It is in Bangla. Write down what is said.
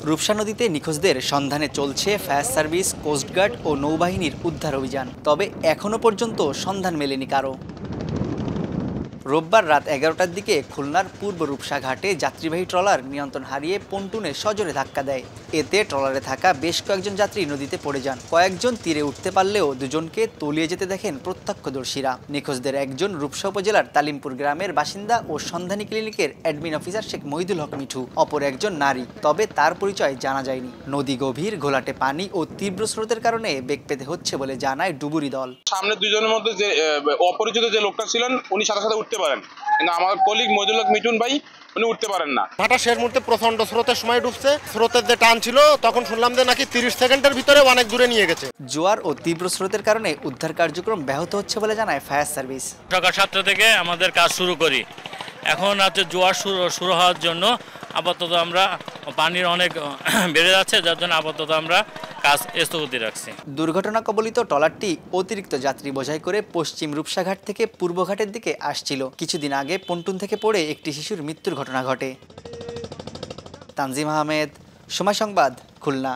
রূপসা নদীতে নিখোঁজদের সন্ধানে চলছে ফায়ার সার্ভিস, কোস্টগার্ড ও নৌবাহিনীর উদ্ধার অভিযান। তবে এখনও পর্যন্ত সন্ধান মেলেনি কারো। রোববার রাত 11টার দিকে খুলনার পূর্ব রূপসা ঘাটে যাত্রীবাহী ট্রলার নিয়ন্ত্রণ হারিয়ে পন্টুনে সজোরে ধাক্কা দেয়। এতে ট্রলারে থাকা বেশ কয়েকজন যাত্রী নদীতে পড়ে যান। কয়েকজন তীরে উঠতে পারলেও দুজনকে তলিয়ে যেতে দেখেন প্রত্যক্ষদর্শীরা। নিখোঁজদের একজন রূপসা উপজেলার তালিমপুর গ্রামের বাসিন্দা ও সন্ধানী ক্লিনিকের অ্যাডমিন অফিসার শেখ মহিদুল হক মিঠু, অপর একজন নারী, তবে তার পরিচয় জানা যায়নি। নদী গভীর, ঘোলাটে পানি ও তীব্র স্রোতের কারণে বেগ পেতে হচ্ছে বলে জানায় ডুবুরি দল। সামনে দুজনের মধ্যে যে অপরিচিত যে লোকটা ছিলেন উনি সাথে সাথে উঠতে পারেন, কিন্তু আমার কলিগ মহিদুল হক মিঠুন ভাই উনি উঠতে পারেন না। ভাটা শেষ মুহূর্তে প্রচন্ড স্রোতের সময় ডুবছে। স্রোতের যে টান ছিল তখন শুনলাম যে নাকি 30 সেকেন্ডের ভিতরে অনেক দূরে নিয়ে গেছে। জোয়ার ও তীব্র স্রোতের কারণে উদ্ধার কার্যক্রম ব্যাহত হচ্ছে বলে জানায় ফায়ার সার্ভিস। সকাল 7টা থেকে আমাদের কাজ শুরু করি। এখন আছে জোয়ার শুরু হওয়ার জন্য আপাতত আমরা পানির অনেক বেড়ে যাচ্ছে, যার জন্য আপাতত আমরা কাজ স্থগিত রাখছি। দুর্ঘটনা কবলিত ট্রলারটি অতিরিক্ত যাত্রী বোঝাই করে পশ্চিম রূপসাঘাট থেকে পূর্বঘাটের দিকে আসছিল। কিছুদিন আগে পন্টুন থেকে পড়ে একটি শিশুর মৃত্যুর ঘটনা ঘটে। তানজিম আহমেদ, সময় সংবাদ, খুলনা।